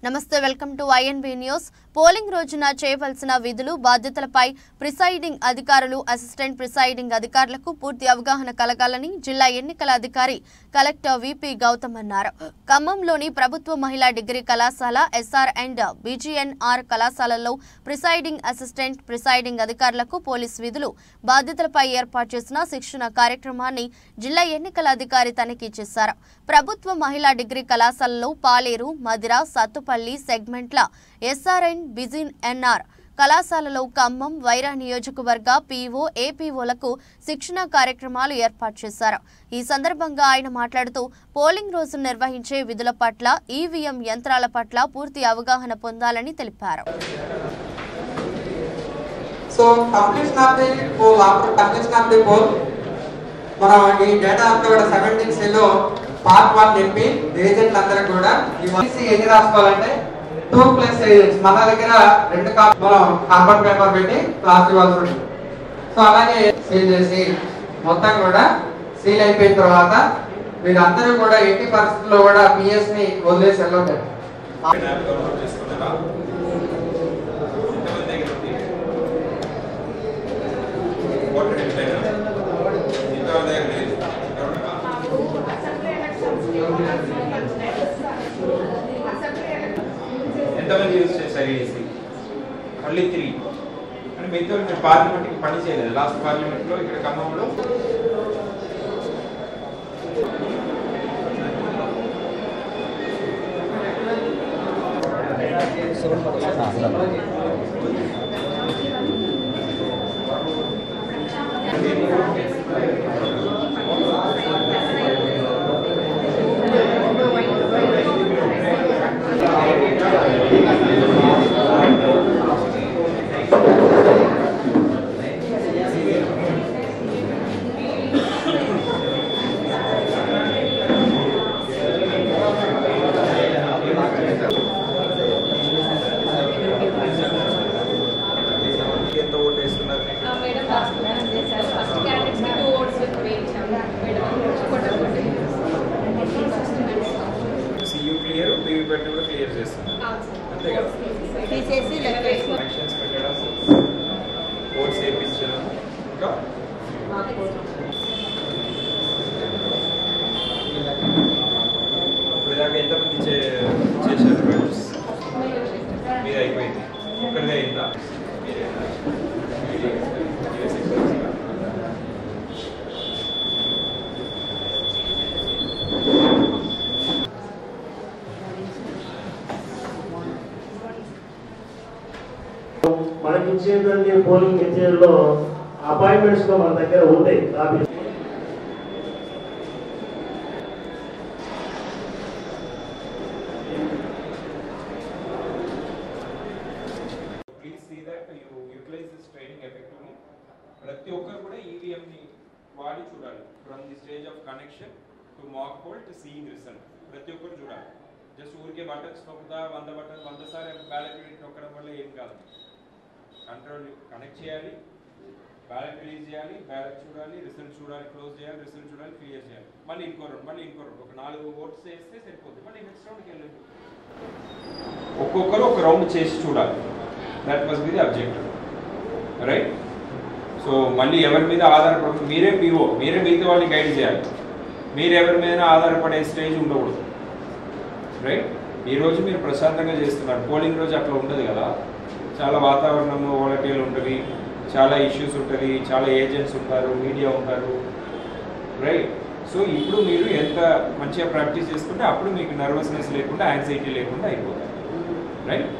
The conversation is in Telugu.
నమస్తే welcome to INB news. Polling రోజున చేయవలసిన విధులు బాధ్యతలపై ప్రిసైడింగ్ అధికారులు అసిస్టెంట్ ప్రిసైడింగ్ అధికారులకు పూర్తి అవగాహన కలగాలని జిల్లా ఎన్నికల అధికారి కలెక్టర్ విపి గౌతమ్ అన్నారు. ఖమ్మంలోని ప్రభుత్వ మహిళా డిగ్రీ కళాశాల ఎస్ఆర్ అండ్ బిజిఎన్ఆర్ కళాశాలలో ప్రిసైడింగ్ అసిస్టెంట్ ప్రిసైడింగ్ అధికారులకు పోలీస్ విధులు బాధ్యతలపై ఏర్పాటు చేసిన శిక్షణ కార్యక్రమాన్ని జిల్లా ఎన్నికల అధికారి తనిఖీ చేశారు. ప్రభుత్వ మహిళా డిగ్రీ కళాశాలలో పాలేరు, మదిర, సత్తుపల్లి సెగ్మెంట్ల ఎస్ఆర్ అండ్ బిజిఎన్ఆర్ కళాశాలలో ఖమ్మం, వైరా నియోజకవర్గ పీఓ, ఏపీఓలకు శిక్షణ కార్యక్రమాలు ఏర్పాటు చేశారు. ఈ సందర్భంగా ఆయన మాట్లాడుతూ పోలింగ్ రోజు నిర్వహించే విధుల పట్ల, ఈవీఎం యంత్రాల పట్ల పూర్తి అవగాహన పొందాలని తెలిపారు. So completion of the poll, after completion of the poll, మనం ఈ డేటా అంతా కూడా 17 సెల్లో పార్ట్ 1 నింపి ఏజెంట్లు అందరూ కూడా ఈ ఎన్ని రాసుకోవాలంటే 2+ ఏజెంట్స్ మన దగ్గర 2 కాపీ మనం కార్బన్ పేపర్ పెట్టి క్లాస్ ఇవ్వాల్సి ఉంటుంది. సో అలాగే సీల్ చేసి మొత్తం కూడా సీల్ అయిపోయిన తర్వాత మీరు అందరూ కూడా ఎట్టి పరిస్థితుల్లో కూడా పిఎస్ ని వదిలేసి వెళ్ళండి. ఎంతమంది యూజ్ చేశారు ఈసీ? ఓన్లీ 3. అంటే మిగతా మీరు పార్లమెంట్కి పని చేయలేదు. లాస్ట్ పార్లమెంట్లో ఇక్కడ ఖమ్మంలో ఎంత ఓటు వేస్తున్నారు? సియూ క్లియర్, వీవీప్యాట్ కూడా క్లియర్ చేస్తున్నారు అంతే కదా? ఎలక్షన్స్ పెట్టడం, ఓట్స్ వేయించడం, ఇంకా ఇప్పుడు దాకా ఎంతమంది చేశారు? బ్యాలెట్స్ మీద అయిపోయింది, ఒక్కరిదే అయిందా? మనకి ఇచ్చేటువంటి పోలింగ్ మెటీరియల్లో అపాయింట్మెంట్స్ లో మన దగ్గర ఉంటాయి. ప్రతి ఒక్కరు కూడా ఈవీఎం ని వాడి చూడాలి. From the stage of connection to mock poll to seeing result ప్రతి ఒక్కరు చూడాలి. జస్ట్ ఊరికే బటన్స్ నొక్కుతా 100 బటన్స్ 100 సార్లు బ్యాలెట్ నొక్కడం వల్ల ఏం కాదు. కంట్రోల్ కనెక్ట్ చేయాలి, బ్యాలెట్ రిలీజ్ చేయాలి, బ్యాలెట్ చూడాలి, రిజల్ట్ చూడాలి, క్లోజ్ చేయాలి, రిజల్ట్ చూడాలి, క్లియర్ చేయాలి. మళ్ళీ ఇంకో రౌండ్ ఒక 4 ఓట్స్ వేస్తే సరిపోతుంది. మళ్ళీ నెక్స్ట్ రౌండ్కి వెళ్ళండి. ఒక్కొక్కరు ఒక రౌండ్ చేసి చూడాలి. That must be the objective, right? So మళ్ళీ ఎవరి మీద ఆధారపడదు. మీరే పీఓ, మీరే మిగతా వాళ్ళని గైడ్ చేయాలి. మీరు ఎవరి మీద ఆధారపడే స్టేజ్ ఉండకూడదు, రైట్? ఈరోజు మీరు ప్రశాంతంగా చేస్తున్నారు. పోలింగ్ రోజు అట్లా ఉండదు కదా. చాలా వాతావరణము వాలటైల్ ఉంటుంది, చాలా ఇష్యూస్ ఉంటుంది, చాలా ఏజెంట్స్ ఉంటారు, మీడియా ఉంటారు, రైట్? సో ఇప్పుడు మీరు ఎంత మంచిగా ప్రాక్టీస్ చేసుకుంటే అప్పుడు మీకు నర్వస్నెస్ లేకుండా, యాంగ్జైటీ లేకుండా అయిపోతారు, రైట్?